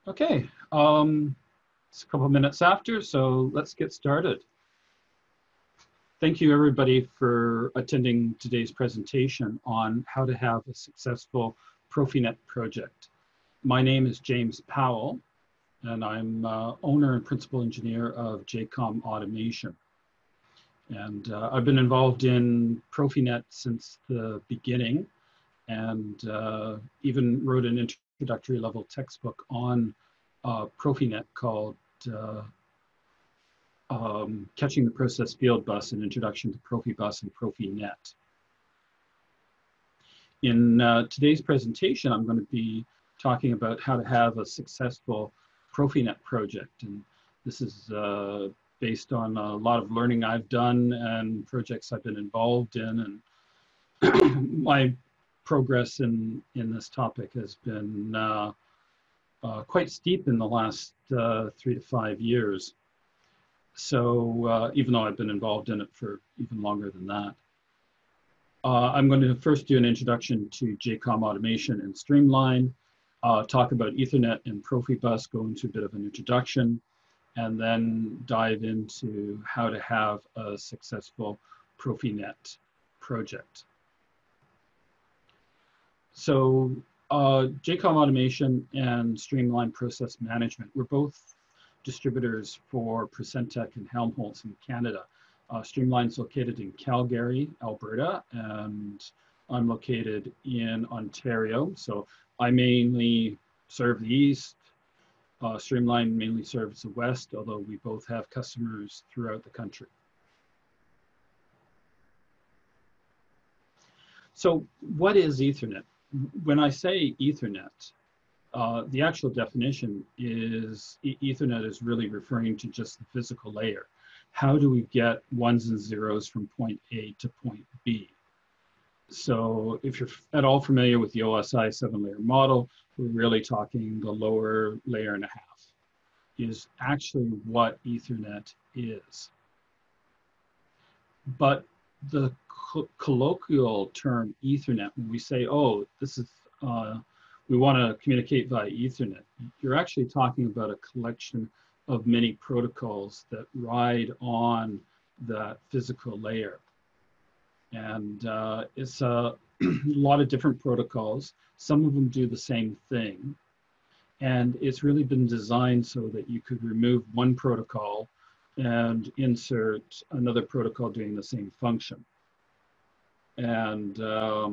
Okay, it's a couple minutes after, so let's get started. Thank you everybody for attending today's presentation on how to have a successful PROFINET project. My name is James Powell, and I'm owner and principal engineer of JCOM Automation. And I've been involved in PROFINET since the beginning, and even wrote an introductory level textbook on PROFINET called Catching the Process Field Bus, an Introduction to Profibus and PROFINET. In today's presentation, I'm going to be talking about how to have a successful PROFINET project. And this is based on a lot of learning I've done and projects I've been involved in. And my progress in this topic has been quite steep in the last 3 to 5 years. So even though I've been involved in it for even longer than that. I'm going to first do an introduction to JCOM Automation and Streamline, talk about Ethernet and Profibus, go into a bit of an introduction, and then dive into how to have a successful PROFINET project. So JCOM Automation and Streamline Process Management, we're both distributors for Procentec and Helmholtz in Canada. Streamline's located in Calgary, Alberta, and I'm located in Ontario. So I mainly serve the East. Streamline mainly serves the West, although we both have customers throughout the country. So what is Ethernet? When I say Ethernet, the actual definition is Ethernet is really referring to just the physical layer. How do we get ones and zeros from point A to point B? So if you're at all familiar with the OSI 7-layer model, we're really talking the lower layer and a half is actually what Ethernet is. But the colloquial term Ethernet, when we say, oh, this is, we want to communicate via Ethernet, you're actually talking about a collection of many protocols that ride on that physical layer. And it's a lot of different protocols. Some of them do the same thing. And it's really been designed so that you could remove one protocol and insert another protocol doing the same function. And a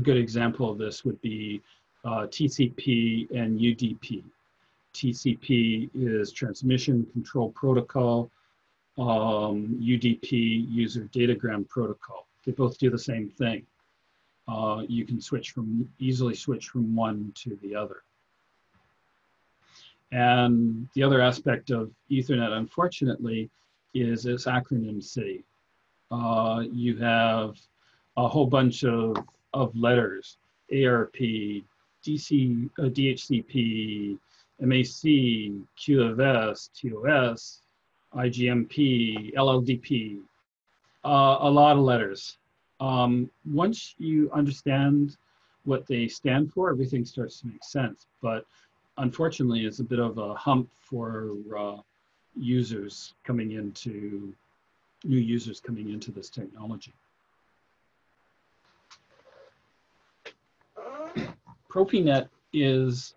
good example of this would be TCP and UDP. TCP is Transmission Control Protocol. UDP, User Datagram Protocol. They both do the same thing. You can easily switch from one to the other. And the other aspect of Ethernet, unfortunately, is its acronym city. You have a whole bunch of letters: ARP, DHCP, MAC, QFS, TOS, IGMP, LLDP, a lot of letters. Once you understand what they stand for, everything starts to make sense. But unfortunately, it's a bit of a hump for users coming into, new users coming into this technology. PROFINET is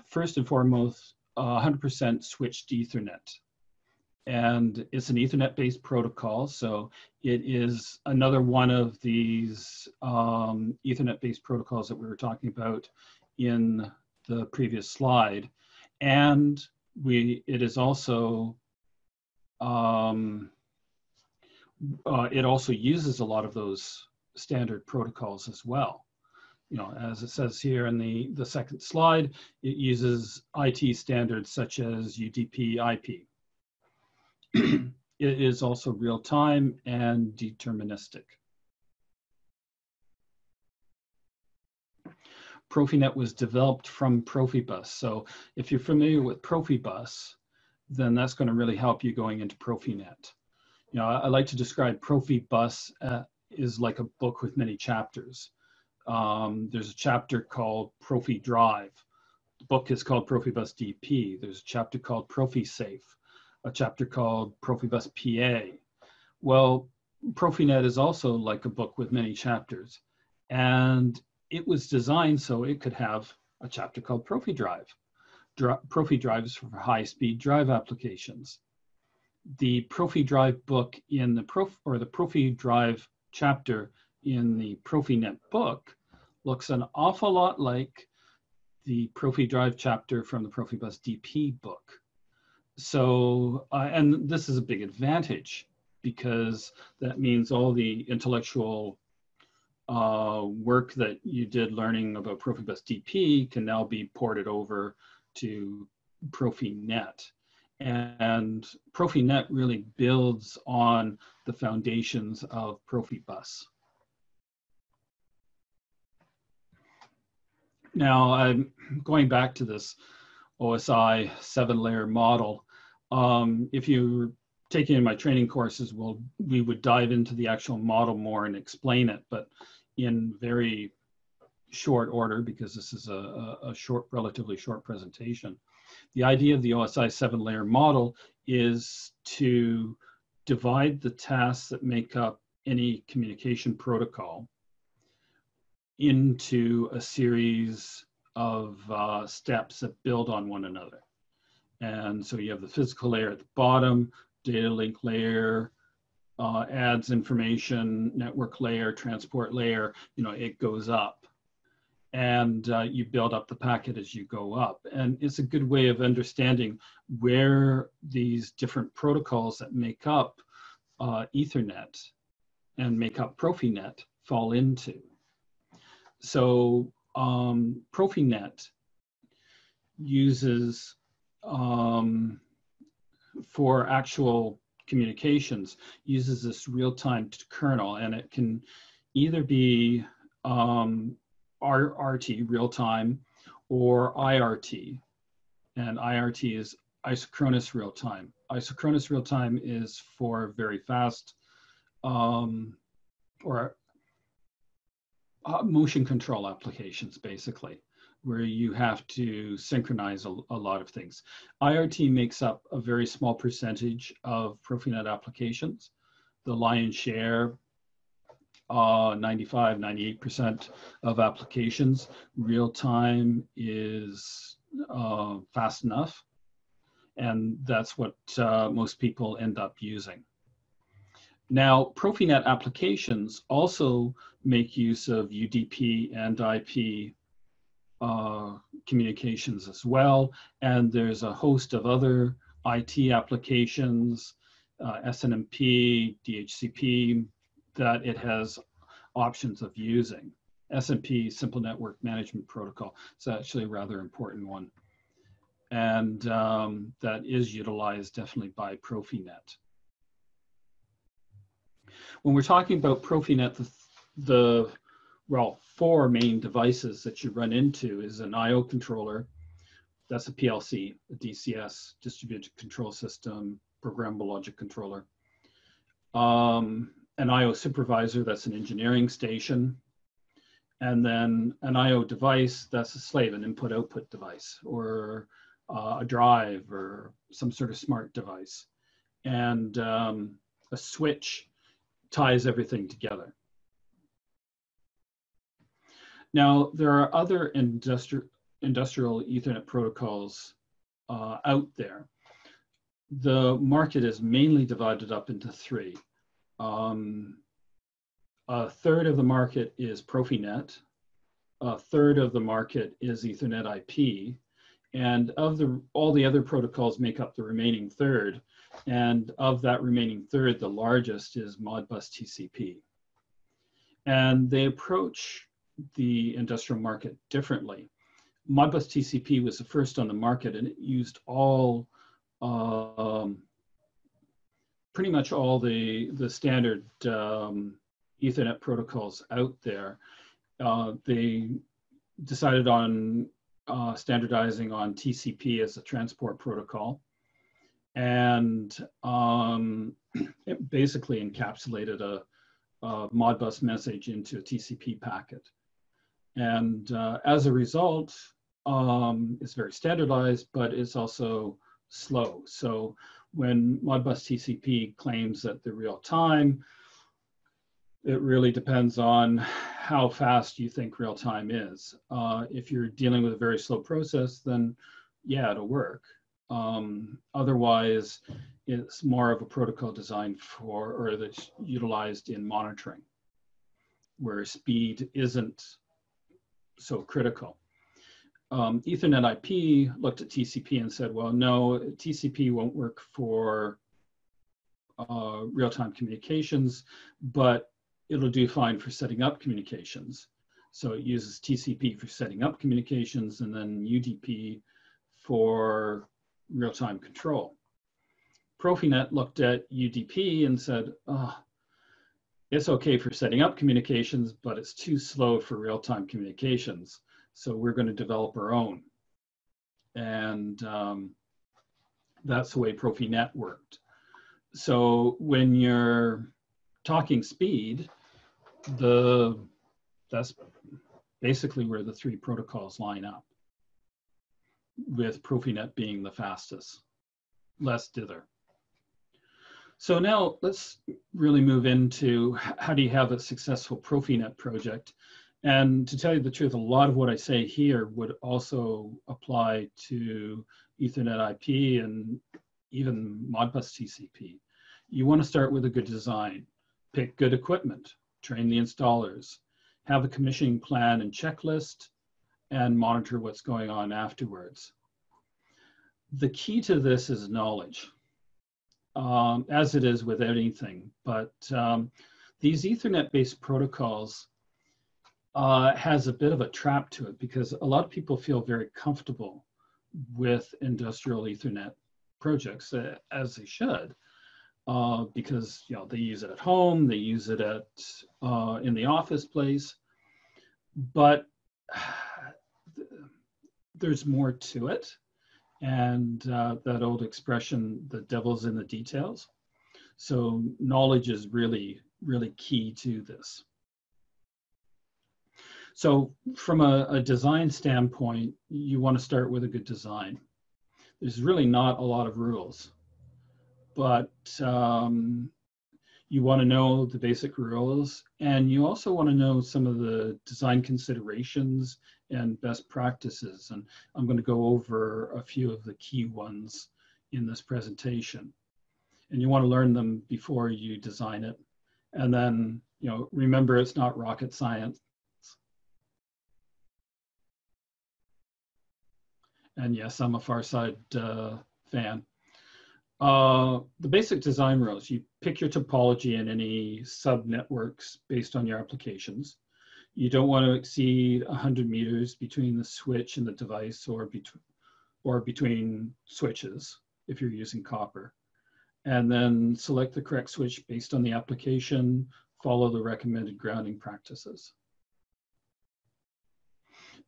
first and foremost 100% switched Ethernet. And it's an Ethernet-based protocol, so it is another one of these Ethernet-based protocols that we were talking about in the previous slide. And it is also, it also uses a lot of those standard protocols as well. You know, as it says here in the second slide, it uses IT standards such as UDP IP. It is also real-time and deterministic. PROFINET was developed from Profibus. So if you're familiar with Profibus, then that's going to really help you going into PROFINET. You know, I like to describe Profibus is like a book with many chapters. There's a chapter called Profi Drive. The book is called Profibus DP. There's a chapter called ProfiSafe, a chapter called Profibus PA. Well, PROFINET is also like a book with many chapters, and it was designed so it could have a chapter called Profi Drive. Profi Drive is for high-speed drive applications. The Profi Drive book in the Profi Drive chapter in the PROFINET book looks an awful lot like the Profi Drive chapter from the Profibus DP book. So, and this is a big advantage because that means all the intellectual work that you did learning about Profibus DP can now be ported over to PROFINET. And PROFINET really builds on the foundations of Profibus. Now, I'm going back to this OSI 7-layer model. If you're taking my training courses, we would dive into the actual model more and explain it, but in very short order, because this is a relatively short presentation. The idea of the OSI 7-layer model is to divide the tasks that make up any communication protocol into a series of steps that build on one another. And so you have the physical layer at the bottom, data link layer, adds information, network layer, transport layer, it goes up. And you build up the packet as you go up. And it's a good way of understanding where these different protocols that make up Ethernet and make up PROFINET fall into. So PROFINET uses, for actual communications, uses this real-time kernel, and it can either be RT, real-time, or IRT. And IRT is isochronous real-time. Isochronous real-time is for very fast or motion control applications, basically, where you have to synchronize a lot of things. IRT makes up a very small percentage of PROFINET applications. The lion's share, 95, 98% of applications. Real time is fast enough, and that's what most people end up using. Now, PROFINET applications also make use of UDP and IP communications as well, and there's a host of other IT applications, SNMP, DHCP, that it has options of using. SMP, Simple Network Management Protocol, is actually a rather important one, and that is utilized definitely by PROFINET. When we're talking about PROFINET, the four main devices that you run into is an I/O controller. That's a PLC, a DCS, distributed control system, programmable logic controller. An I/O supervisor, that's an engineering station. And then an I/O device, that's a slave, an input-output device, or a drive, or some sort of smart device. And a switch ties everything together. Now, there are other industrial Ethernet protocols out there. The market is mainly divided up into three. A third of the market is PROFINET. A third of the market is Ethernet IP. And all the other protocols make up the remaining third. And of that remaining third, the largest is Modbus TCP. And they approach the industrial market differently. Modbus TCP was the first on the market, and it used all, pretty much all the standard Ethernet protocols out there. They decided on standardizing on TCP as a transport protocol, and it basically encapsulated a Modbus message into a TCP packet. And as a result, it's very standardized, but it's also slow. So when Modbus TCP claims that they're real time, it really depends on how fast you think real time is. If you're dealing with a very slow process, then yeah, it'll work. Otherwise, it's more of a protocol designed for, or that's utilized in monitoring, where speed isn't so critical. Ethernet IP looked at TCP and said, well, no, TCP won't work for real-time communications, but it'll do fine for setting up communications. So it uses TCP for setting up communications and then UDP for real-time control. PROFINET looked at UDP and said, oh, it's okay for setting up communications, but it's too slow for real-time communications. So we're going to develop our own. And that's the way PROFINET worked. So when you're talking speed, that's basically where the three protocols line up, with PROFINET being the fastest, less dither. So now let's really move into how do you have a successful PROFINET project. And to tell you the truth, a lot of what I say here would also apply to Ethernet IP and even Modbus TCP. You want to start with a good design, pick good equipment, train the installers, have a commissioning plan and checklist, and monitor what's going on afterwards. The key to this is knowledge, as it is with anything. But these Ethernet-based protocols has a bit of a trap to it, because a lot of people feel very comfortable with industrial Ethernet projects, as they should, because they use it at home, they use it at in the office place, but there's more to it. And that old expression, the devil's in the details. So knowledge is really, really key to this. So from a design standpoint, you want to start with a good design. There's really not a lot of rules, but you want to know the basic rules, and you also want to know some of the design considerations and best practices. And I'm going to go over a few of the key ones in this presentation. And you want to learn them before you design it. And then, remember, it's not rocket science. And yes, I'm a Far Side fan. The basic design rules: you pick your topology in any sub-networks based on your applications. You don't want to exceed 100 meters between the switch and the device, or between switches if you're using copper. And then select the correct switch based on the application, follow the recommended grounding practices.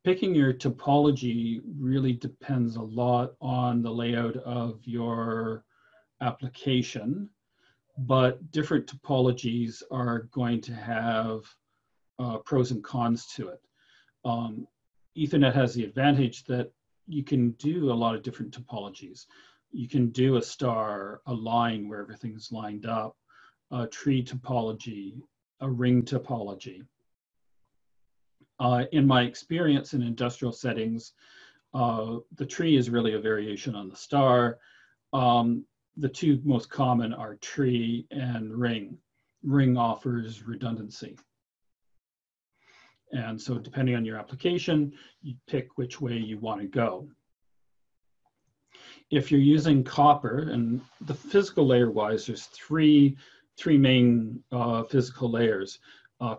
Picking your topology really depends a lot on the layout of your application, but different topologies are going to have pros and cons to it. Ethernet has the advantage that you can do a lot of different topologies. You can do a star, a line where everything's lined up, a tree topology, a ring topology. In my experience in industrial settings, the tree is really a variation on the star. The two most common are tree and ring. Ring offers redundancy. And so depending on your application, you pick which way you want to go. If you're using copper, and the physical layer wise, there's three main physical layers.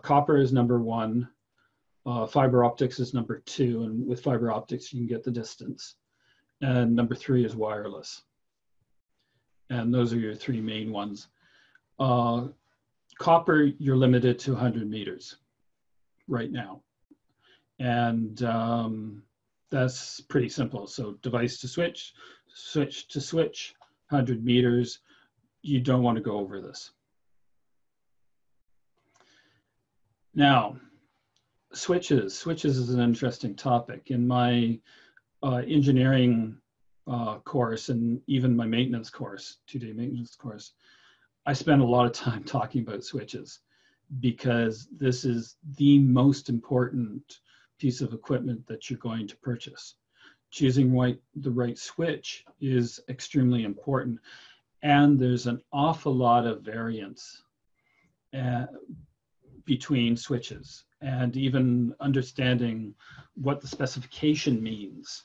Copper is number one. Fiber optics is number two, and with fiber optics you can get the distance. And number three is wireless. And those are your three main ones. Copper, you're limited to 100 meters right now. And that's pretty simple. So device to switch, switch to switch, 100 meters. You don't want to go over this. Now, Switches is an interesting topic. In my engineering course and even my maintenance course, 2-day maintenance course, I spent a lot of time talking about switches because this is the most important piece of equipment that you're going to purchase. Choosing the right switch is extremely important. And there's an awful lot of variance between switches, and even understanding what the specification means,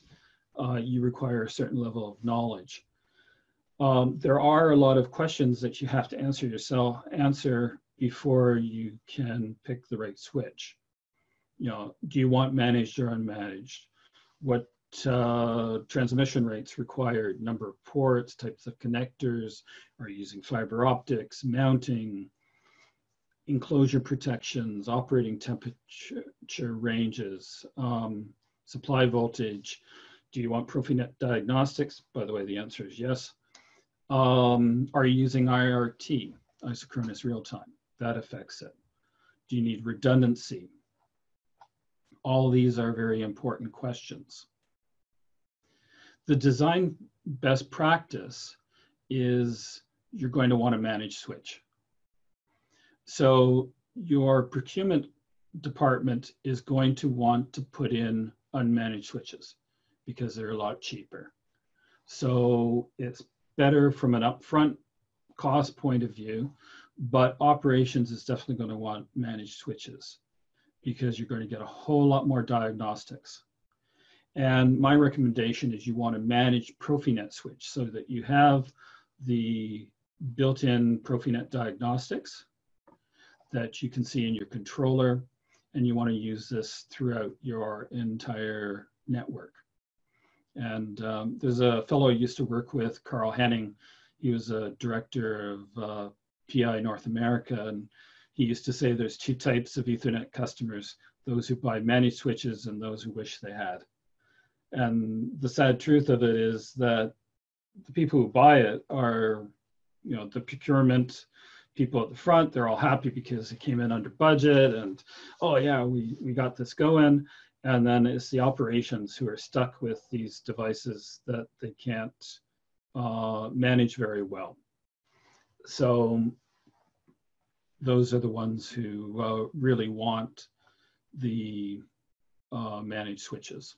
you require a certain level of knowledge. There are a lot of questions that you have to answer before you can pick the right switch. You know, do you want managed or unmanaged? What transmission rates required, number of ports, types of connectors, are you using fiber optics, mounting, enclosure protections, operating temperature ranges, supply voltage. Do you want PROFINET diagnostics? By the way, the answer is yes. Are you using IRT, isochronous real time? That affects it. Do you need redundancy? All these are very important questions. The design best practice is you're going to want to manage switch. So your procurement department is going to want to put in unmanaged switches because they're a lot cheaper. So it's better from an upfront cost point of view, but operations is definitely going to want managed switches because you're going to get a whole lot more diagnostics. And my recommendation is you want to manage PROFINET switch so that you have the built-in PROFINET diagnostics that you can see in your controller, and you want to use this throughout your entire network. And there's a fellow I used to work with, Carl Henning. He was a director of PI North America, and he used to say there's two types of Ethernet customers, those who buy managed switches and those who wish they had. And the sad truth of it is that the people who buy it are, you know, the procurement people at the front. They're all happy because it came in under budget and, oh yeah, we got this going. And then it's the operations who are stuck with these devices that they can't manage very well. So those are the ones who really want the managed switches.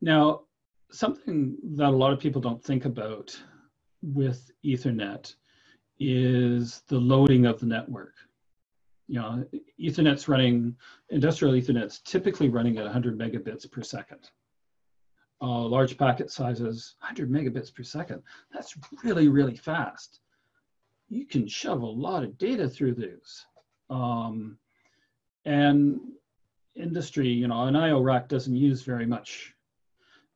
Now, something that a lot of people don't think about with Ethernet is the loading of the network. You know, Ethernet's running, industrial Ethernet's typically running at 100 megabits per second. Large packet sizes, 100 megabits per second. That's really, really fast. You can shove a lot of data through these. And industry, you know, an IO rack doesn't use very much.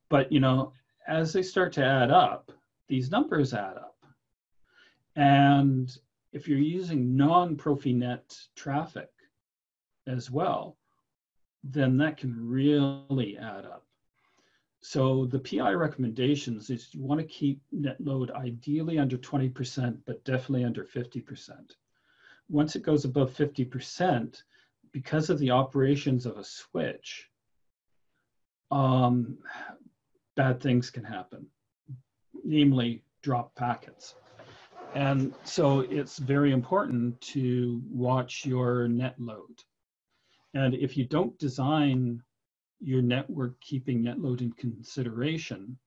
But, you know, as they start to add up, these numbers add up. And if you're using non-PROFINET traffic as well, then that can really add up. So the PI recommendations is you want to keep net load ideally under 20%, but definitely under 50%. Once it goes above 50%, because of the operations of a switch, bad things can happen, namely drop packets. And so it's very important to watch your net load. And if you don't design your network keeping net load in consideration,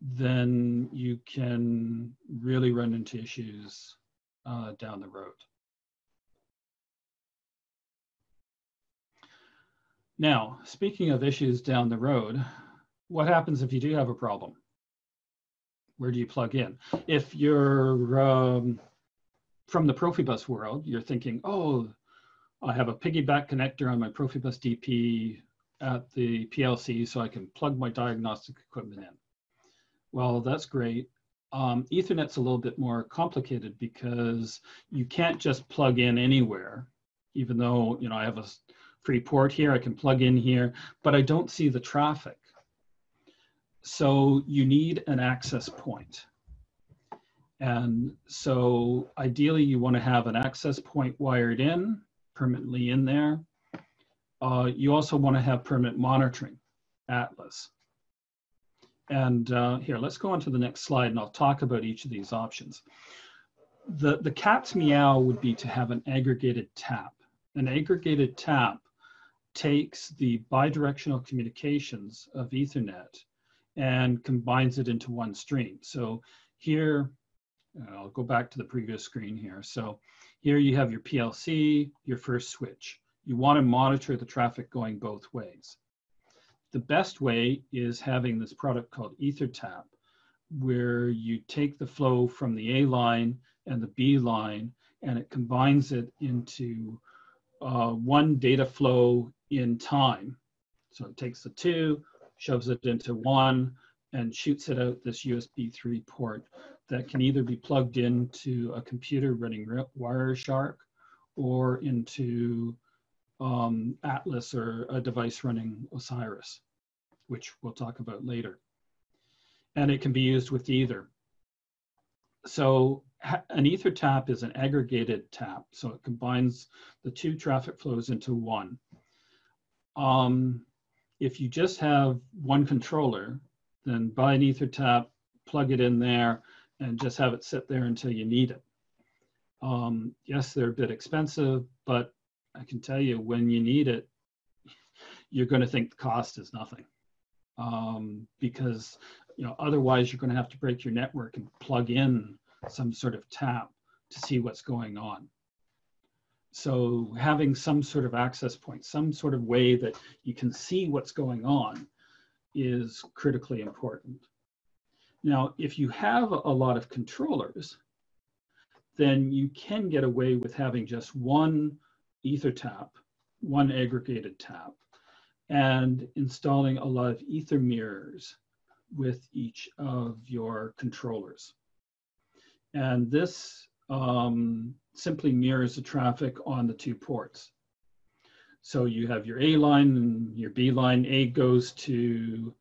then you can really run into issues down the road. Now, speaking of issues down the road, what happens if you do have a problem? Where do you plug in? If you're from the Profibus world, you're thinking, oh, I have a piggyback connector on my Profibus DP at the PLC so I can plug my diagnostic equipment in. Well, that's great. Ethernet's a little bit more complicated because you can't just plug in anywhere, even though, you know, I have a free port here, I can plug in here, but I don't see the traffic. So you need an access point. And so ideally you want to have an access point wired in, permanently in there. You also want to have permanent monitoring, Atlas. And here, let's go on to the next slide and I'll talk about each of these options. The cat's meow would be to have an aggregated tap. An aggregated tap takes the bidirectional communications of Ethernet and combines it into one stream. So here, I'll go back to the previous screen here. So here you have your PLC, your first switch. You want to monitor the traffic going both ways. The best way is having this product called EtherTap, where you take the flow from the A line and the B line, and it combines it into one data flow in time. So it takes the two, shoves it into one, and shoots it out this USB 3 port that can either be plugged into a computer running Wireshark or into Atlas or a device running Osiris, which we'll talk about later. And it can be used with either. So an EtherTap is an aggregated tap. So it combines the two traffic flows into one. If you just have one controller, then buy an EtherTap, plug it in there, and just have it sit there until you need it. Yes, they're a bit expensive, but I can tell you when you need it, you're going to think the cost is nothing. Because otherwise you're going to have to break your network and plug in some sort of tap to see what's going on. So having some sort of access point, some sort of way that you can see what's going on is critically important. Now, if you have a lot of controllers, then you can get away with having just one EtherTap, one aggregated tap, and installing a lot of ether mirrors with each of your controllers. And this simply mirrors the traffic on the two ports. So you have your A line and your B line. A goes to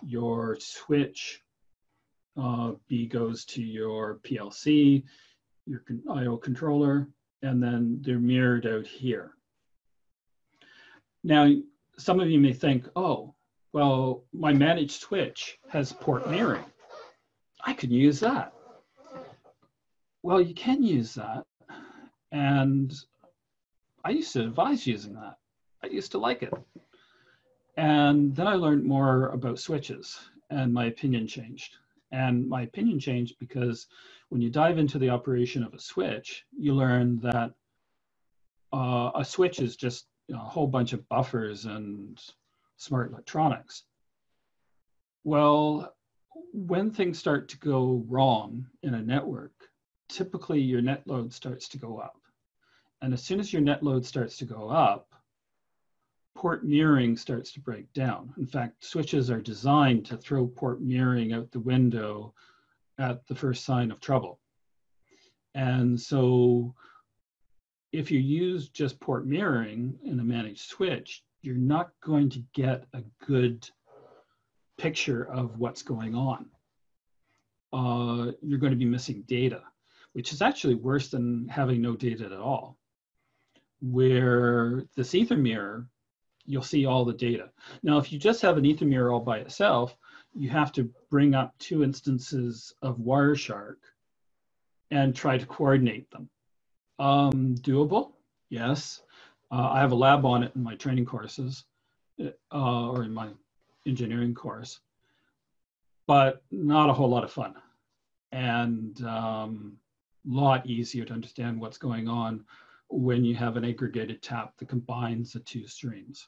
your switch, B goes to your PLC, your I/O controller, and then they're mirrored out here. Now, some of you may think, oh, well, my managed switch has port mirroring. I could use that. Well, you can use that. And I used to advise using that. I used to like it. And then I learned more about switches and my opinion changed. And my opinion changed because when you dive into the operation of a switch, you learn that a switch is just a whole bunch of buffers and smart electronics. Well, when things start to go wrong in a network, typically your net load starts to go up. And as soon as your net load starts to go up, port mirroring starts to break down. In fact, switches are designed to throw port mirroring out the window at the first sign of trouble. And so if you use just port mirroring in a managed switch, you're not going to get a good picture of what's going on. You're going to be missing data, which is actually worse than having no data at all. Where this ether mirror, you'll see all the data. Now, if you just have an ether mirror all by itself, you have to bring up two instances of Wireshark and try to coordinate them. Doable? Yes. I have a lab on it in my training courses or in my engineering course, but not a whole lot of fun and a lot easier to understand what's going on when you have an aggregated tap that combines the two streams.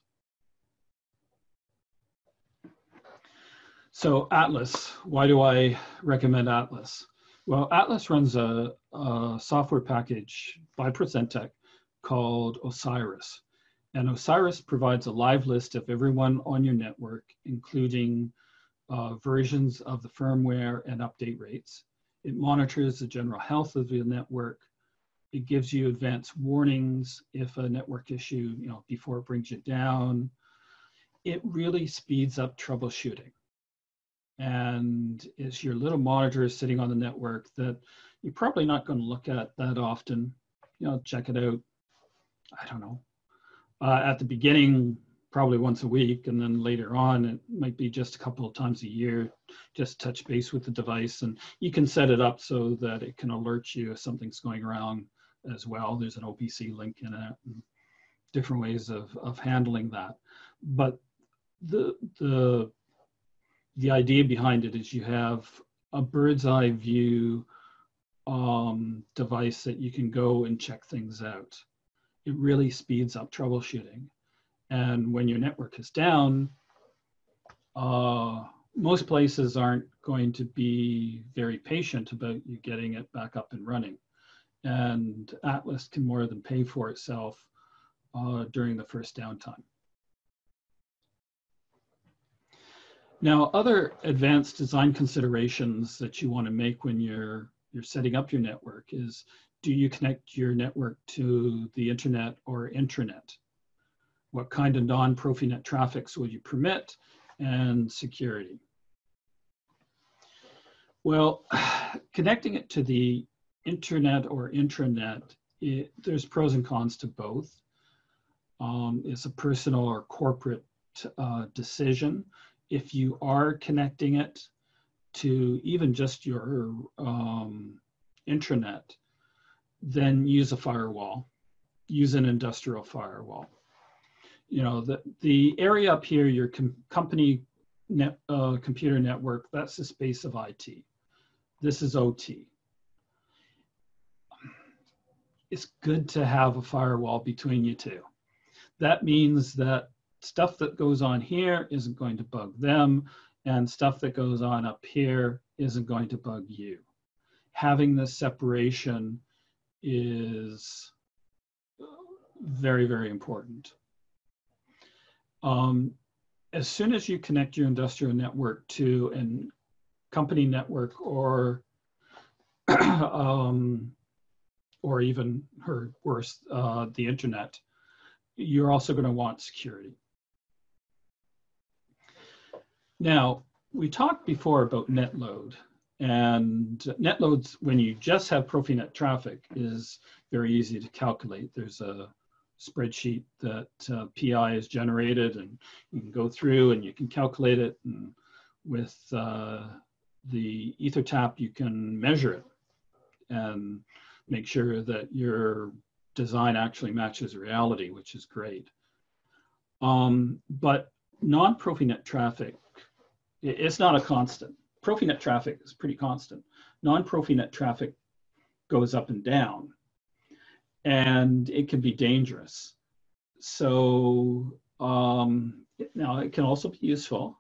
So Atlas, why do I recommend Atlas? Well, Atlas runs a software package by Procentec called Osiris. And Osiris provides a live list of everyone on your network, including versions of the firmware and update rates. It monitors the general health of the network. It gives you advanced warnings if a network issue, before it brings you down. It really speeds up troubleshooting. And it's your little monitor sitting on the network that you're probably not going to look at that often. Check it out I don't know, at the beginning, probably once a week, and then later on, it might be just a couple of times a year, just touch base with the device. And you can set it up so that it can alert you if something's going wrong as well. There's an OPC link in it, and different ways of handling that. But the idea behind it is you have a bird's eye view device that you can go and check things out. It really speeds up troubleshooting. And when your network is down, most places aren't going to be very patient about you getting it back up and running. And Atlas can more than pay for itself during the first downtime. Now, other advanced design considerations that you want to make when you're setting up your network is, do you connect your network to the internet or intranet? What kind of non-PROFINET traffics will you permit, and security? Well, connecting it to the internet or intranet, there's pros and cons to both. It's a personal or corporate decision. If you are connecting it to even just your intranet, then use a firewall, use an industrial firewall. You know, the area up here, your company computer network, that's the space of IT. This is OT. It's good to have a firewall between you two. That means that stuff that goes on here isn't going to bug them, and stuff that goes on up here isn't going to bug you. Having this separation is very, very important. As soon as you connect your industrial network to a company network or even, or worse, the internet, you're also going to want security. Now, we talked before about net load, and net loads, when you just have PROFINET traffic, is very easy to calculate. There's a spreadsheet that PI has generated, and you can go through and you can calculate it, and with the EtherTap you can measure it and make sure that your design actually matches reality, which is great. But non-PROFINET traffic, it's not a constant. PROFINET traffic is pretty constant. Non-PROFINET traffic goes up and down, and it can be dangerous. So now it can also be useful.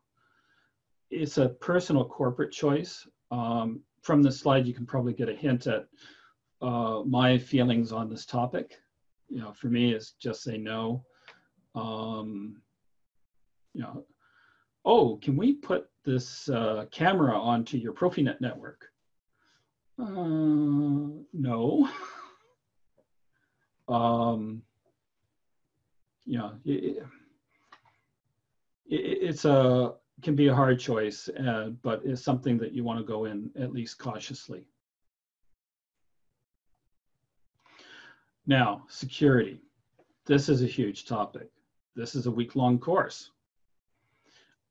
It's a personal corporate choice. From this slide, you can probably get a hint at my feelings on this topic. You know, for me, it's just say no. You know, oh, can we put this camera onto your PROFINET network? No. You know, can be a hard choice, but it's something that you want to go in at least cautiously. Now, security. This is a huge topic. This is a week-long course.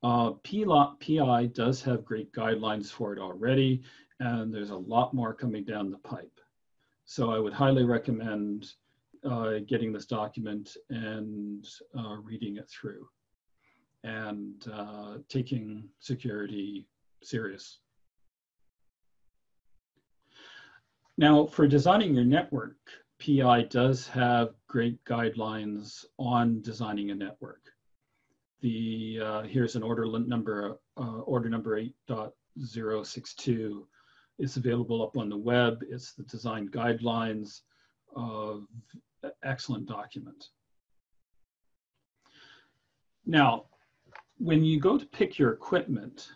PI does have great guidelines for it already, and there's a lot more coming down the pipe. So I would highly recommend getting this document and reading it through and taking security serious. Now, for designing your network, PI does have great guidelines on designing a network. Here's an order number 8.062. It's available up on the web. It's the design guidelines. Excellent document. Now, when you go to pick your equipment,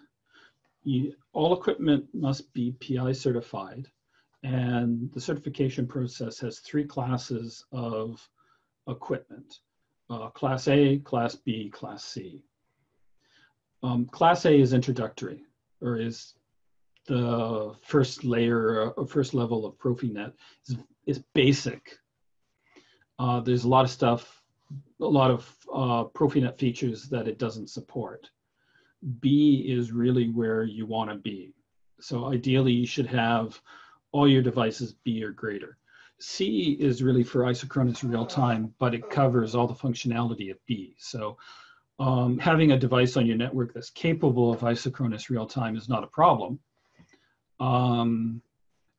all equipment must be PI certified, and the certification process has 3 classes of equipment. Class A, Class B, Class C. Class A is introductory, or is the first layer or first level of PROFINET. Is basic. There's a lot of stuff, a lot of PROFINET features that it doesn't support. B is really where you want to be. So ideally, you should have all your devices B or greater. C is really for isochronous real time, but it covers all the functionality of B. So having a device on your network that's capable of isochronous real time is not a problem.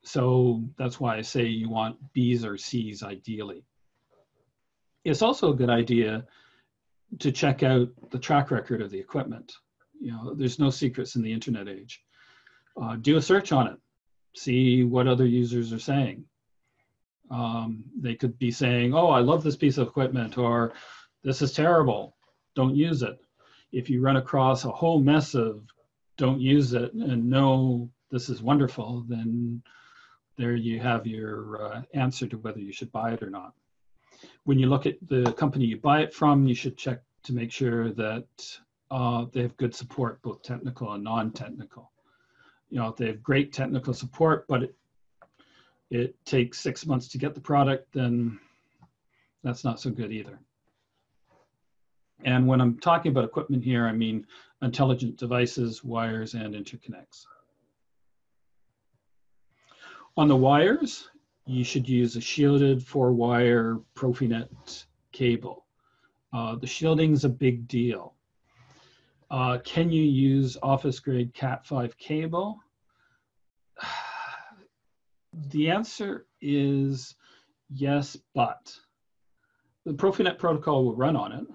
So that's why I say you want B's or C's ideally. It's also a good idea to check out the track record of the equipment. You know, there's no secrets in the internet age. Do a search on it. See what other users are saying. They could be saying, oh, I love this piece of equipment, or this is terrible, don't use it. If you run across a whole mess of don't use it and no, this is wonderful, then there you have your answer to whether you should buy it or not. When you look at the company you buy it from, you should check to make sure that they have good support, both technical and non-technical. You know, if they have great technical support, but it takes 6 months to get the product, then that's not so good either. And when I'm talking about equipment here, I mean intelligent devices, wires, and interconnects. On the wires, you should use a shielded 4-wire PROFINET cable. The shielding is a big deal. Can you use office-grade Cat5 cable? The answer is yes, but the PROFINET protocol will run on it,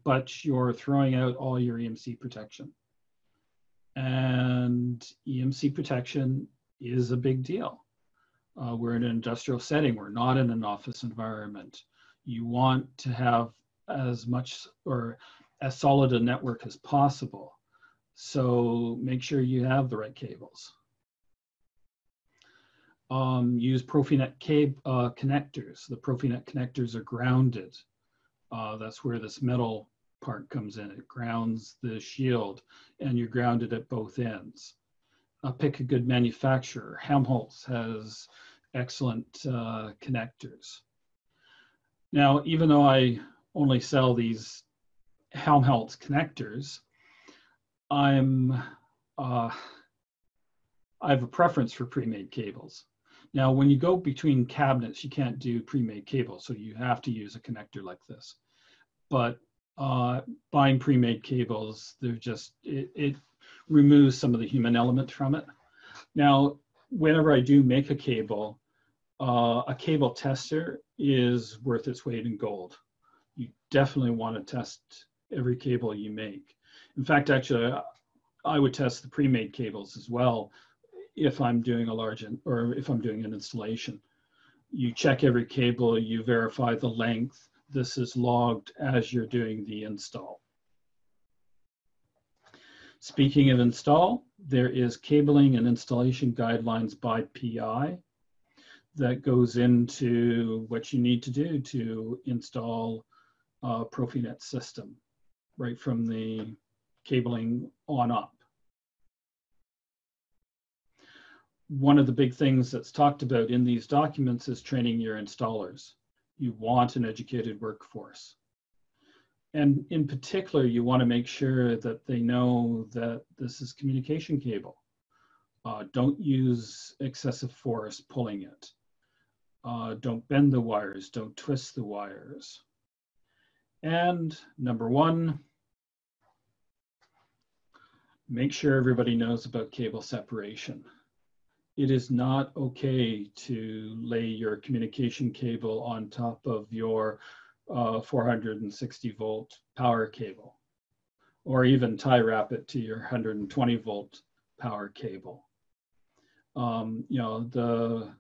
but you're throwing out all your EMC protection. And EMC protection is a big deal. We're in an industrial setting. We're not in an office environment. You want to have as much or as solid a network as possible. So make sure you have the right cables. Use PROFINET connectors. The PROFINET connectors are grounded. That's where this metal part comes in. It grounds the shield, and you're grounded at both ends. Pick a good manufacturer. Helmholtz has excellent connectors. Now, even though I only sell these Helmholtz connectors, I have a preference for pre-made cables. Now, when you go between cabinets, you can't do pre-made cables, so you have to use a connector like this. But buying pre-made cables, they're just, it removes some of the human element from it. Now, whenever I do make a cable tester is worth its weight in gold. You definitely want to test every cable you make. In fact, actually, I would test the pre-made cables as well if I'm doing if I'm doing an installation. You check every cable, you verify the length. This is logged as you're doing the install. Speaking of install, there is cabling and installation guidelines by PI that goes into what you need to do to install a PROFINET system, right from the cabling on up. One of the big things that's talked about in these documents is training your installers. You want an educated workforce. And in particular, you want to make sure that they know that this is communication cable. Don't use excessive force pulling it. Don't bend the wires, don't twist the wires. And number one, make sure everybody knows about cable separation. It is not okay to lay your communication cable on top of your 460 volt power cable, or even tie wrap it to your 120 volt power cable. You know,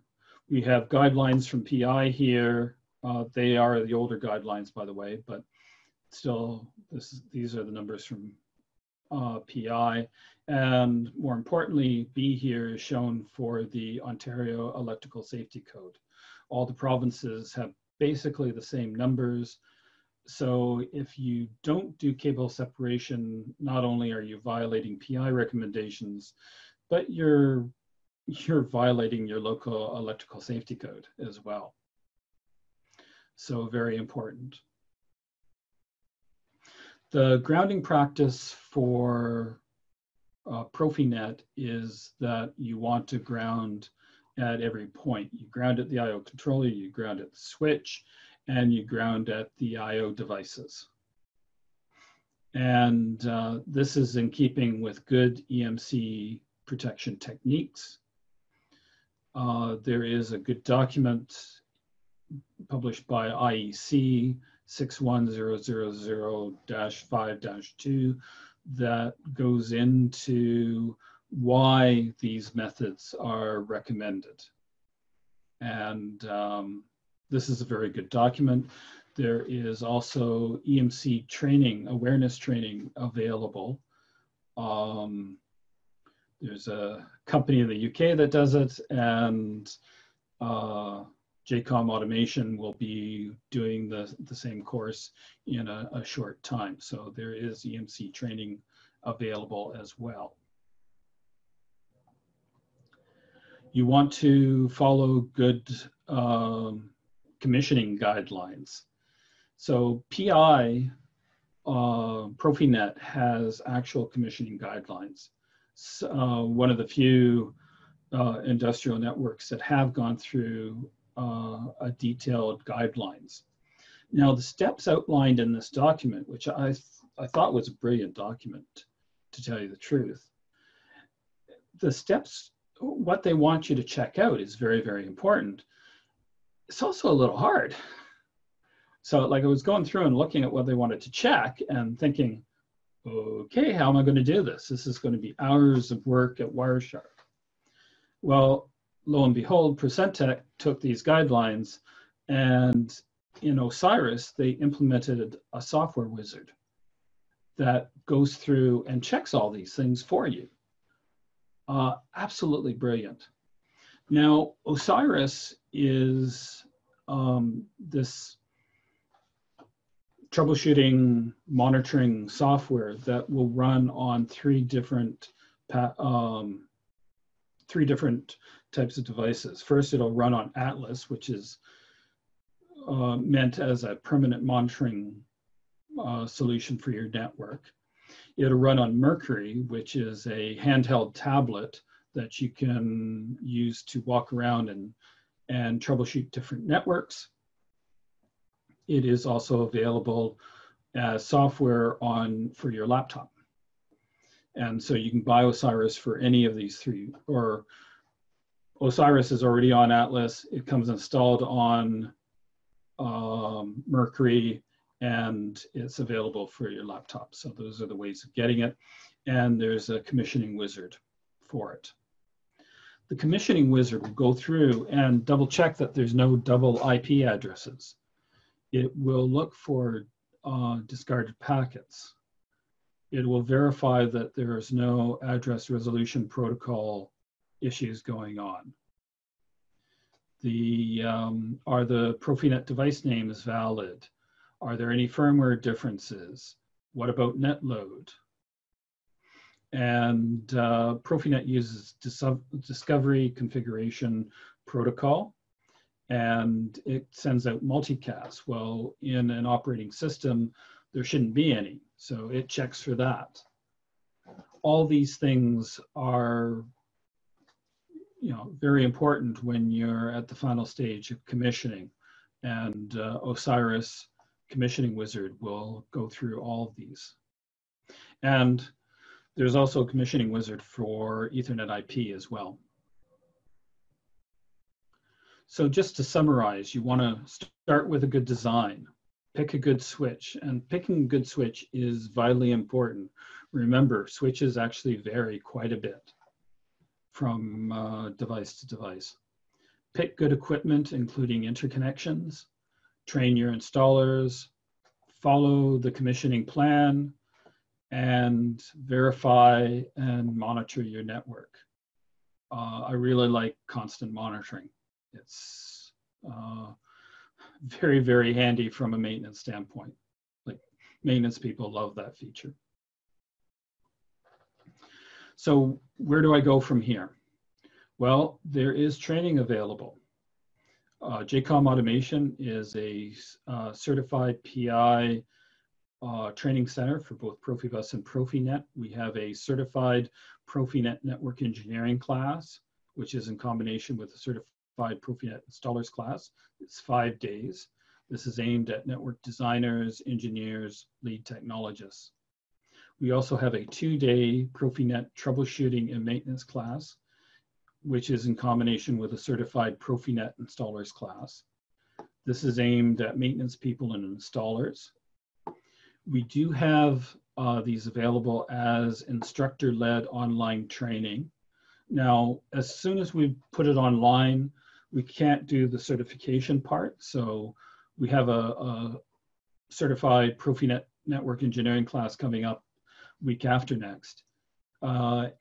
we have guidelines from PI here. They are the older guidelines, by the way, but still, these are the numbers from PI. And more importantly, B here is shown for the Ontario Electrical Safety Code. All the provinces have basically the same numbers. So if you don't do cable separation, not only are you violating PI recommendations, but you're violating your local electrical safety code as well. So very important. The grounding practice for PROFINET is that you want to ground at every point. You ground at the I/O controller, you ground at the switch, and you ground at the I/O devices. And this is in keeping with good EMC protection techniques. There is a good document published by IEC 61000-5-2 that goes into why these methods are recommended. And this is a very good document. There is also EMC training, awareness training available. There's a company in the UK that does it, and JCOM Automation will be doing the same course in a short time. So there is EMC training available as well. You want to follow good commissioning guidelines. So PI, PROFINET has actual commissioning guidelines. One of the few industrial networks that have gone through a detailed guidelines. Now, the steps outlined in this document, which I thought was a brilliant document, to tell you the truth, the steps, what they want you to check out is very, very important. It's also a little hard. So like I was going through and looking at what they wanted to check and thinking, okay, how am I going to do this? This is going to be hours of work at Wireshark. Well, lo and behold, Procentec took these guidelines, and in Osiris, they implemented a software wizard that goes through and checks all these things for you. Absolutely brilliant. Now, Osiris is this troubleshooting monitoring software that will run on three different types of devices. First, it'll run on Atlas, which is meant as a permanent monitoring solution for your network. It'll run on Mercury, which is a handheld tablet that you can use to walk around and troubleshoot different networks. It is also available as software for your laptop. And so you can buy Osiris for any of these three, or Osiris is already on Atlas. It comes installed on Mercury, and it's available for your laptop. So those are the ways of getting it. And there's a commissioning wizard for it. The commissioning wizard will go through and double check that there's no double IP addresses. It will look for discarded packets. It will verify that there is no address resolution protocol issues going on. Are the PROFINET device names valid? Are there any firmware differences? What about net load? And PROFINET uses discovery configuration protocol, and it sends out multicast. Well, in an operating system, there shouldn't be any, so it checks for that. All these things are, very important when you're at the final stage of commissioning, and Osiris Commissioning Wizard will go through all of these. And there's also a commissioning wizard for Ethernet IP as well. So just to summarize, you want to start with a good design, pick a good switch, and picking a good switch is vitally important. Remember, switches actually vary quite a bit from device to device. Pick good equipment, including interconnections, train your installers, follow the commissioning plan, and verify and monitor your network. I really like constant monitoring. It's very, very handy from a maintenance standpoint. Like, maintenance people love that feature. So where do I go from here? Well, there is training available. JCOM Automation is a certified PI training center for both Profibus and PROFINET. We have a certified PROFINET network engineering class, which is in combination with a certified PROFINET installers class. It's 5 days. This is aimed at network designers, engineers, lead technologists. We also have a 2-day PROFINET troubleshooting and maintenance class, which is in combination with a certified PROFINET installers class. This is aimed at maintenance people and installers. We do have these available as instructor-led online training. Now, as soon as we put it online, we can't do the certification part. So we have a certified PROFINET network engineering class coming up week after next. What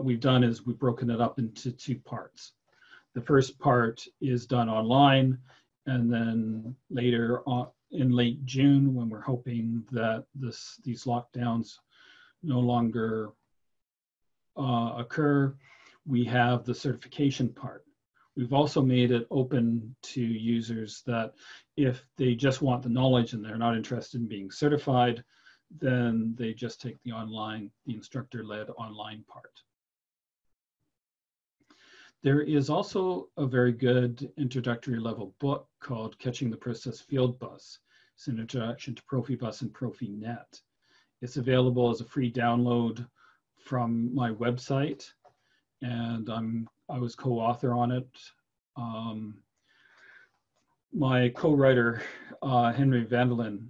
we've done is we've broken it up into 2 parts. The first part is done online, and then later on in late June, when we're hoping that these lockdowns no longer occur, we have the certification part. We've also made it open to users that if they just want the knowledge and they're not interested in being certified, then they just take the instructor-led online part. There is also a very good introductory level book called Catching the Process Field Bus. It's an introduction to Profibus and PROFINET. It's available as a free download from my website, and I was co-author on it. My co-writer, Henry Vandelin,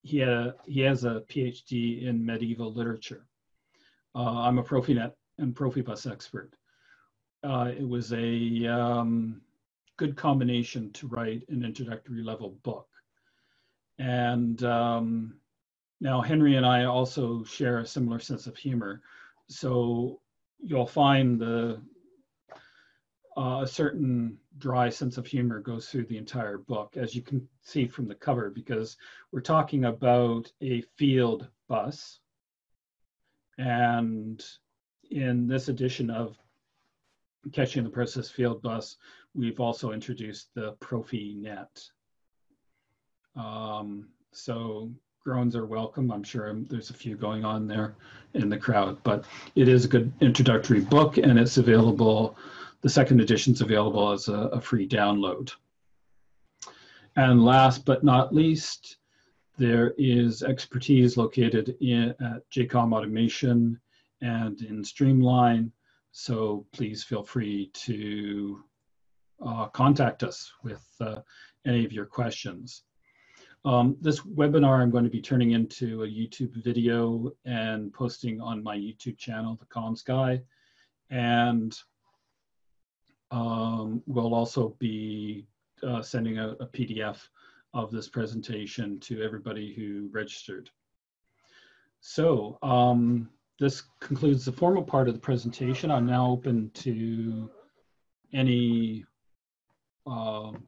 he has a PhD in medieval literature. I'm a PROFINET and Profibus expert. It was a good combination to write an introductory level book. And now Henry and I also share a similar sense of humor. So you'll find a certain dry sense of humor goes through the entire book, as you can see from the cover, because we're talking about a field bus. And in this edition of Catching the Process Field Bus, we've also introduced the PROFINET. So groans are welcome. I'm sure there's a few going on there in the crowd, but it is a good introductory book, and it's available. The second edition is available as a free download. And last but not least, there is expertise located at JCOM Automation and in Streamline. So please feel free to contact us with any of your questions. This webinar I'm going to be turning into a YouTube video and posting on my YouTube channel, The Comms Guy. And we'll also be sending out a PDF of this presentation to everybody who registered. So this concludes the formal part of the presentation. I'm now open to any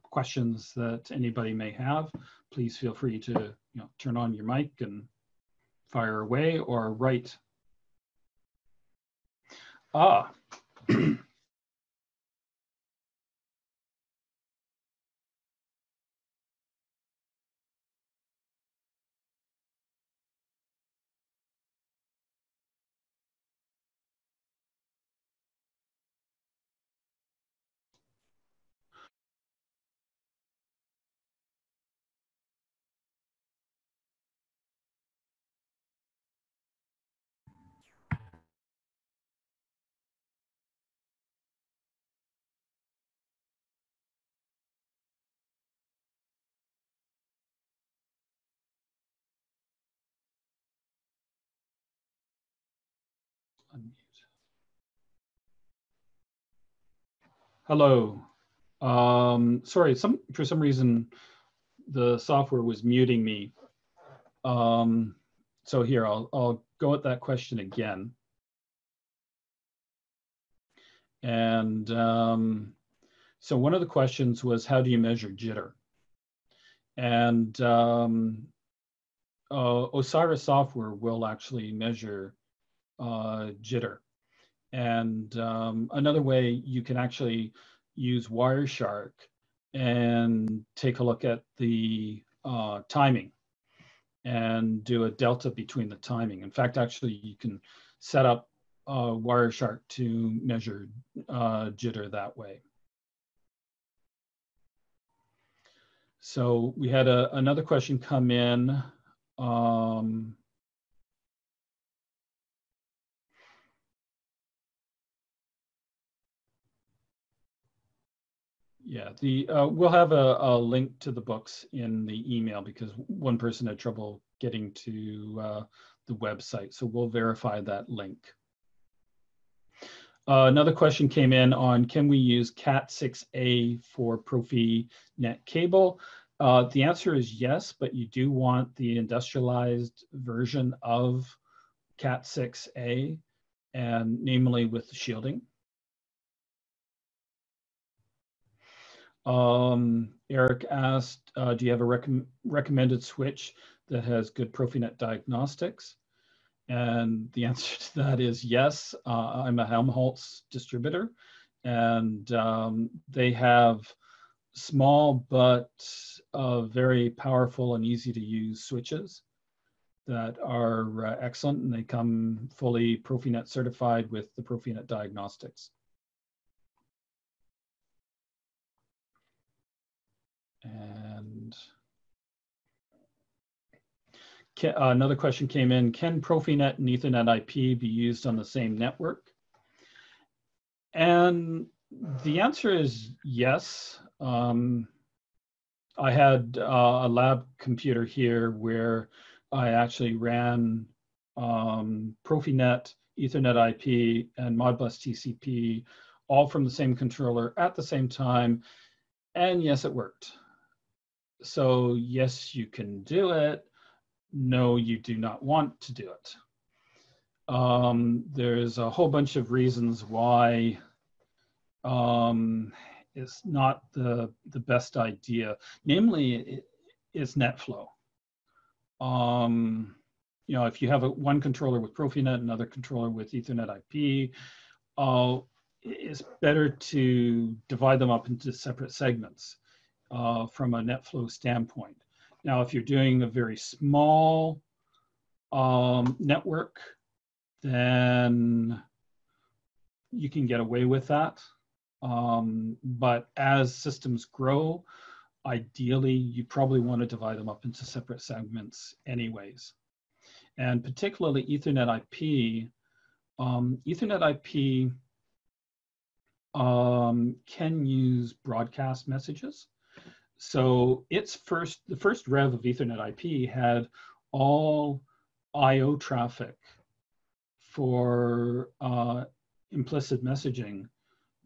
questions that anybody may have. Please feel free to turn on your mic and fire away or write. Hello. Sorry, for some reason the software was muting me. So here, I'll go at that question again. And so one of the questions was, how do you measure jitter? And Osiris software will actually measure jitter. And another way you can actually use Wireshark and take a look at the timing and do a delta between the timing. In fact, actually, you can set up Wireshark to measure jitter that way. So we had another question come in. Yeah, we'll have a link to the books in the email because one person had trouble getting to the website. So we'll verify that link. Another question came in on, can we use Cat6a for PROFINET cable? The answer is yes, but you do want the industrialized version of Cat6a, and namely with the shielding. Eric asked, do you have a recommended switch that has good PROFINET diagnostics? And the answer to that is yes. I'm a Helmholtz distributor, and they have small but very powerful and easy to use switches that are excellent, and they come fully PROFINET certified with the PROFINET diagnostics. And another question came in, can PROFINET and Ethernet IP be used on the same network? And the answer is yes. I had a lab computer here where I actually ran PROFINET, Ethernet IP, and Modbus TCP all from the same controller at the same time. And yes, it worked. So yes, you can do it. No, you do not want to do it. There's a whole bunch of reasons why it's not the best idea. Namely, it's NetFlow. You know, if you have one controller with PROFINET, another controller with Ethernet IP, it's better to divide them up into separate segments from a NetFlow standpoint. Now, if you're doing a very small network, then you can get away with that. But as systems grow, ideally, you probably want to divide them up into separate segments anyways. And particularly Ethernet IP. Ethernet IP can use broadcast messages. So the first rev of Ethernet IP had all I/O traffic for implicit messaging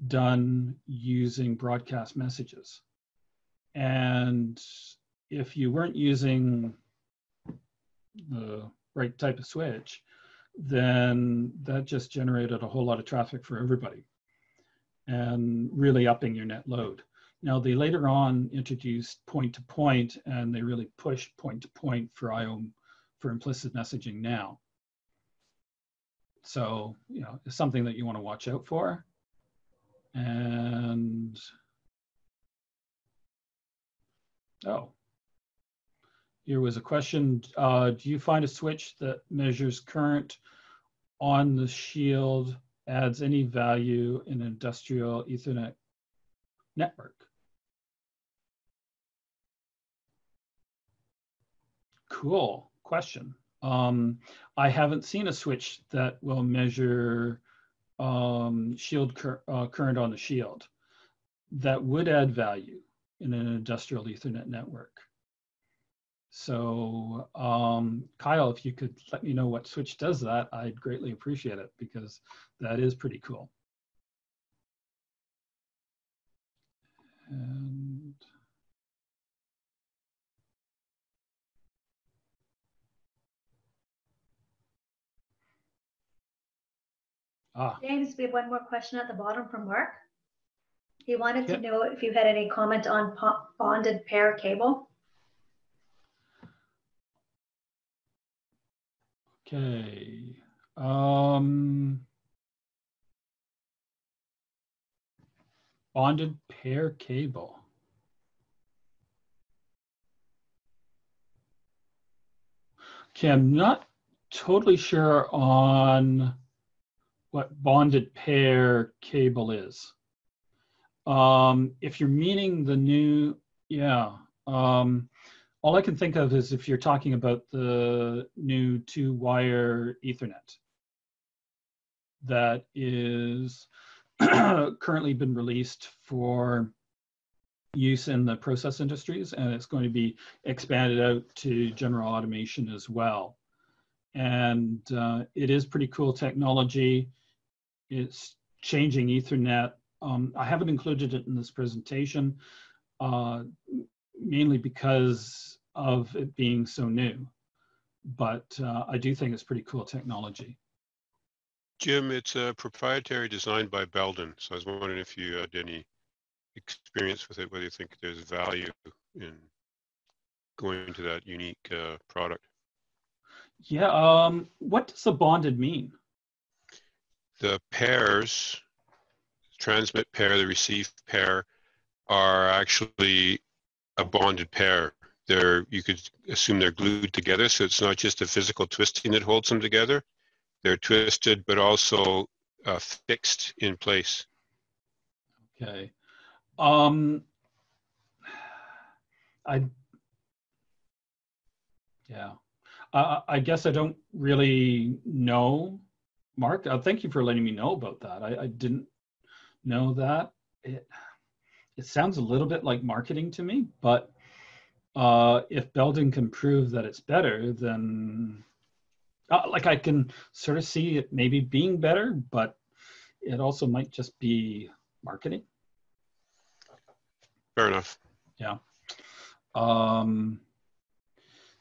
done using broadcast messages. And if you weren't using the right type of switch, then that just generated a whole lot of traffic for everybody and really upping your net load. Now, they later on introduced point-to-point, and they really pushed point-to-point for I/O for implicit messaging now. So, you know, it's something that you want to watch out for. And, oh, here was a question. Do you find a switch that measures current on the shield adds any value in an industrial Ethernet network? Cool question. I haven't seen a switch that will measure shield current on the shield. That would add value in an industrial Ethernet network. So Kyle, if you could let me know what switch does that, I'd greatly appreciate it because that is pretty cool. And James, we have one more question at the bottom from Mark. He wanted to know if you had any comment on bonded pair cable. Okay. Bonded pair cable. Okay, I'm not totally sure on what bonded pair cable is. If you're meaning the new, yeah. All I can think of is if you're talking about the new 2-wire Ethernet that is currently been released for use in the process industries, and it's going to be expanded out to general automation as well. And it is pretty cool technology. It's changing Ethernet. I haven't included it in this presentation, mainly because of it being so new. But I do think it's pretty cool technology. Jim, it's a proprietary design by Belden. So I was wondering if you had any experience with it, whether you think there's value in going into that unique product. Yeah, what does a bonded mean? The pairs, transmit pair, the receive pair, are actually a bonded pair. You could assume they're glued together, so it's not just a physical twisting that holds them together. They're twisted, but also fixed in place. Okay. I guess I don't really know, Mark. Thank you for letting me know about that. I didn't know that. It sounds a little bit like marketing to me, but if Belden can prove that it's better, then like I can sort of see it maybe being better, but it also might just be marketing. Fair enough. Yeah.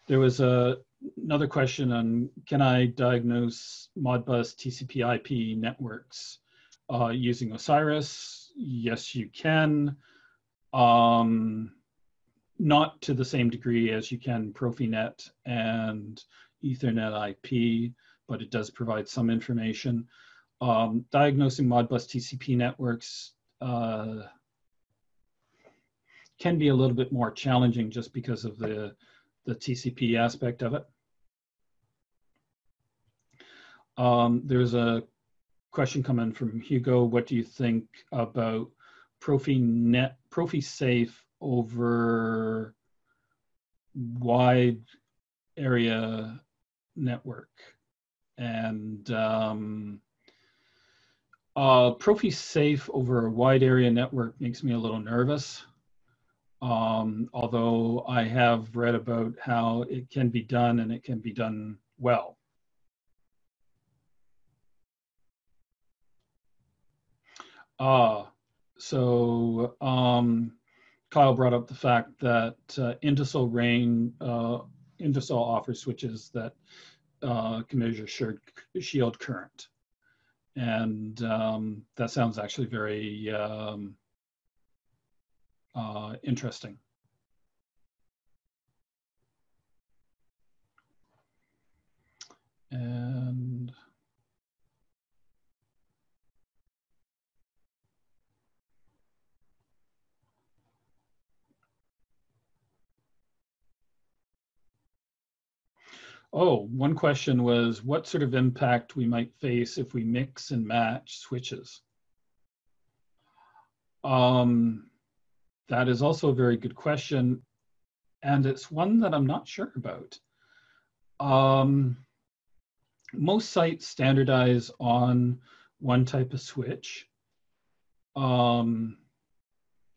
There was another question on, can I diagnose Modbus TCP IP networks using Osiris? Yes, you can. Not to the same degree as you can PROFINET and Ethernet IP, but it does provide some information. Diagnosing Modbus TCP networks can be a little bit more challenging just because of the TCP aspect of it. There's a question coming from Hugo. What do you think about ProfiSafe over wide area network? And ProfiSafe over a wide area network makes me a little nervous. Although I have read about how it can be done and it can be done well. Kyle brought up the fact that Indusol offers switches that can measure shield current. And that sounds actually very interesting. And one question was what sort of impact we might face if we mix and match switches. That is also a very good question, and it's one that I'm not sure about. Most sites standardize on one type of switch that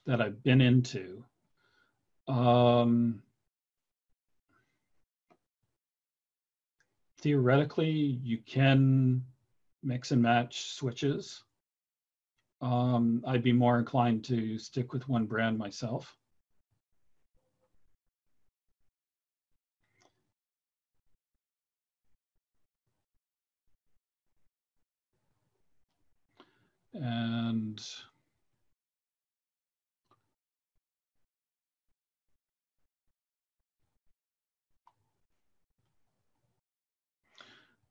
I've been into. Theoretically, you can mix and match switches. I'd be more inclined to stick with one brand myself. And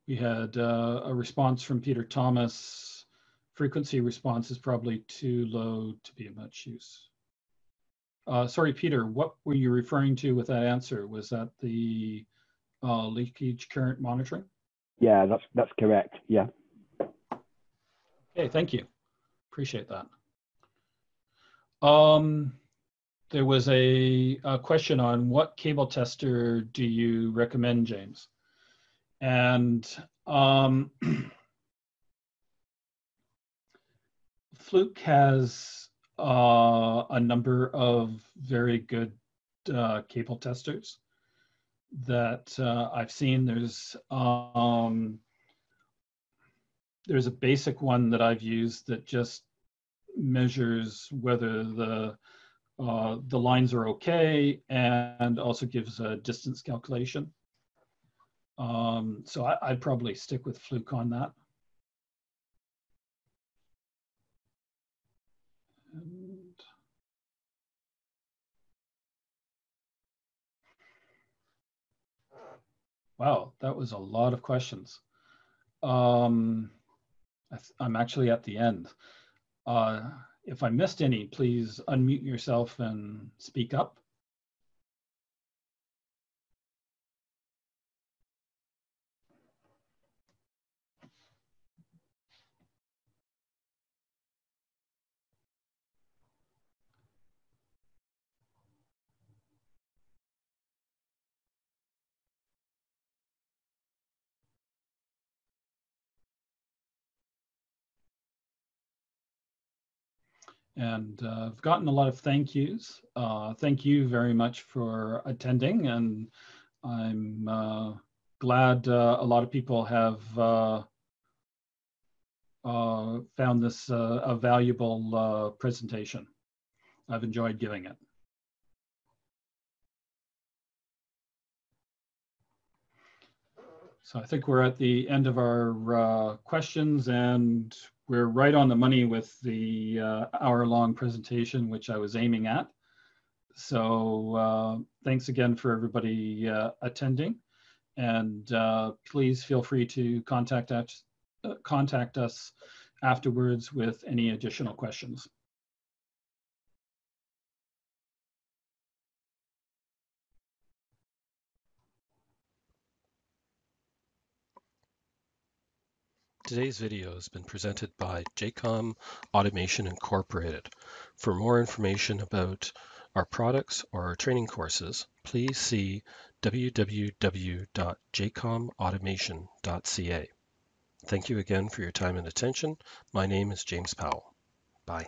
we had a response from Peter Thomas frequency response is probably too low to be of much use. Sorry, Peter, what were you referring to with that answer? Was that the leakage current monitoring? Yeah, that's correct. Yeah. Okay, thank you. Appreciate that. There was a question on what cable tester do you recommend, James? And Fluke has a number of very good cable testers that I've seen. There's a basic one that I've used that just measures whether the lines are okay and also gives a distance calculation. So I'd probably stick with Fluke on that. And wow, that was a lot of questions. I'm actually at the end. If I missed any, please unmute yourself and speak up. And I've gotten a lot of thank yous. Thank you very much for attending. And I'm glad a lot of people have found this a valuable presentation. I've enjoyed giving it. So I think we're at the end of our questions, and we're right on the money with the hour-long presentation, which I was aiming at. So thanks again for everybody attending, and please feel free to contact us afterwards with any additional questions. Today's video has been presented by JCOM Automation Incorporated. For more information about our products or our training courses, please see www.jcomautomation.ca. Thank you again for your time and attention. My name is James Powell. Bye.